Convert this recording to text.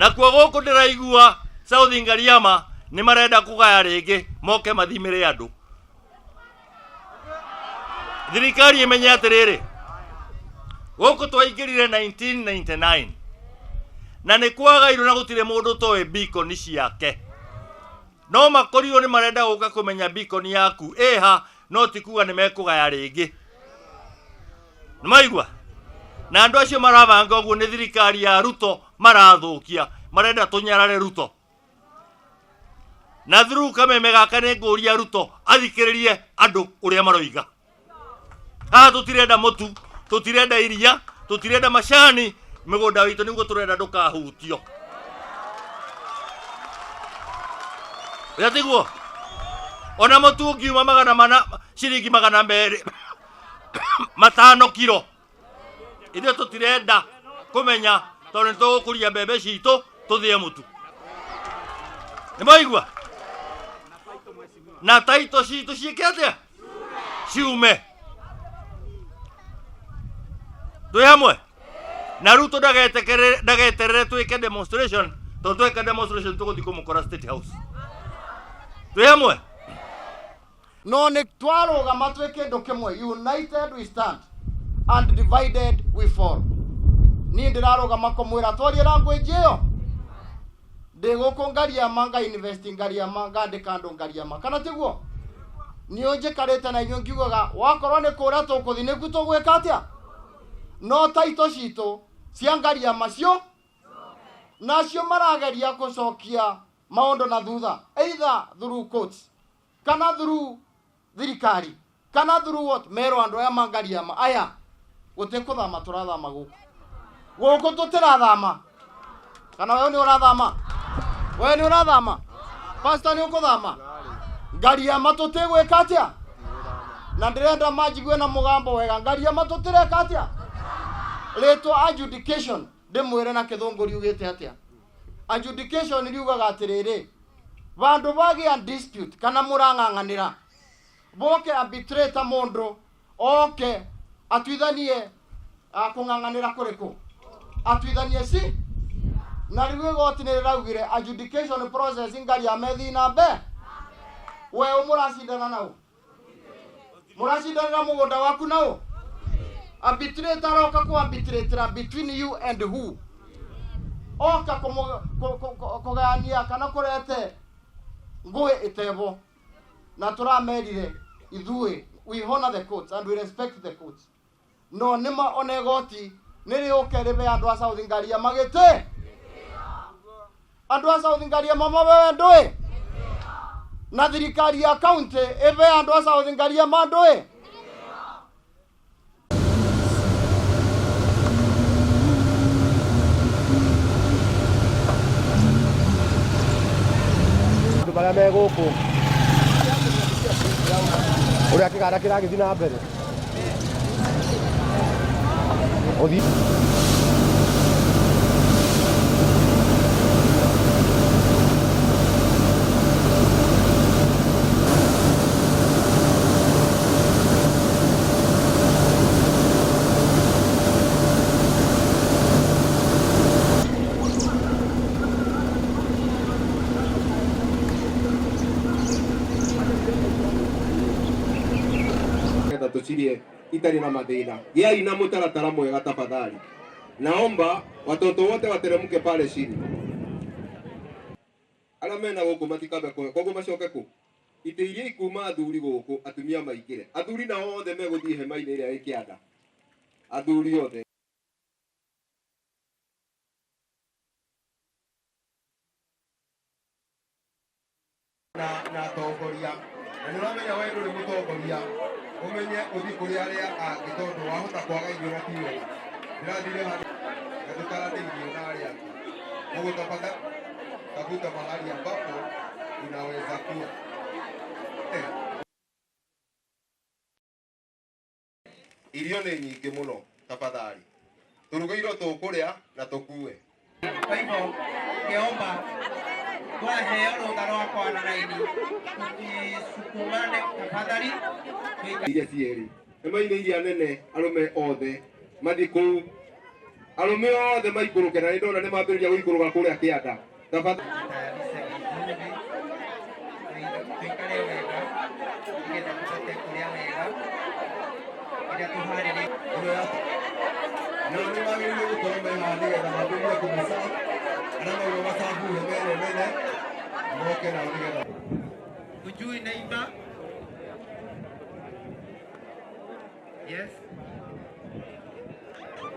na kwa goko ndiraigua South Ngariama ni marenda kugaya ringi moke mathimire andu. Thirikari imenye atiriri goko twaingirire 1999 na ni kwagairwo na gutire mundu towe beacon ciake. No makorirwo ni marenda guka kumenya beacon yaku eha no tikuga ni mekugaya ringi. Nimaigua na andu acio marabanga uguo ni thirikari ya Ruto marathukia marenda tunyarare Ruto. Na through kameme gaka ni nguria Ruto athikiririe andu uria maroiga. Tutirenda mutu, tutirenda iria, tutirenda macani, migunda witu niguo turenda ndukahutio. Yatiguo ona mutu ungiuma ciringi magana meri matano kilo. Ithuĩ tutirenda kumenya tondu nitugukuria mbembe citu tuthie mutu. Nimaigua na taito citu ciike atia ciume twi hamwe na Ruto ndageterere twike demonstration tondu twika demonstration tuguthi kumukora State House. Twi hamwe no ni twarugama twi kindu kimwe. United we stand and divided we fall. Ni ndirarugama kumwira twarie language iyo ndi guku Ngariama nga invest Ngariama ngandika andu Ngariama kana tiguo ni unjikarite na inyo ngiugaga wakorwo ni kuria tukuthi niku tugwika atia no taito citu cia Ngariama cio nacio marageria gucokia maundu na thutha either through courts kana through thirikari kana through what mero andu aya Ngariama aya gutikuthama turathama guku tutirathama kana wewe ni urathama. Wewe ni urathama pastor ni ukuthama Ngariama tutigwika atia na ndirenda majigue na mugambo wega Ngariama tutireka atia leto adjudication ndimwire na kithunguri ugite atia adjudication riugaga atiriri vandu bagia dispute kana murang'ang'anira boke arbitrator mundu oke atwithanie kung'ang'anira kuriku atwithanie si na riwe goti ni raugire adjudication process Ngariama thina mbe we umuracindana nao muracindana na mugunda waku nao arbitrator oka ku arbitrator between you and who oka kugania kana kurete ngui itebo na turamerire ithui we honor the courts and we respect the courts no nima onegoti niri ukeribe andu a South Ngariama gite andu a South Ngariama mabewe ndui na thirikari ya county ebe andu a South Ngariama ndui bara me guku uria kigara kiragithi na mbere othi tusirie itari na mathina giai na mutaratara mwega tafadhali. Naomba watoto wote wateremke pale chini, ala mena guku matikabe koguo macoke ku ite iria ikuma athuri guku atumia maingire athuri na othe meguthie hema-ini iria ikianda athuri othe na tongoria na niramenya wewe uri mutongoria umenye uthi kuri aria angi tondu wahota kwaga irio na tiwe ndirathire handu ngatukaratheirio na aria mugutapata tafuta mahali ambapo unaweza kuwa irio ni nyingi muno tafadhali turugeirwo tukuria na tukue. Kwa hivyo ngeomba twaheo rũtha rwa kwana raini tũsukumane tafadhali iria cieri hema-inĩ iria nene arũme othe mathi kũu Arume othe maikũrũke na nĩndona nĩ mambĩrĩria gũikũrũka kũrĩa kĩanda. Tafadhali. Tuikare wega nĩgetha tũhote kũrĩa wega rĩrĩa tũharĩrĩria. Na nĩ magĩrĩire gũkorwo mehaha nĩgetha mambĩrĩrie kũmĩcabu arĩa mauma macabuhe mene moke nao nĩgetha. Ujui neighbor? Yes.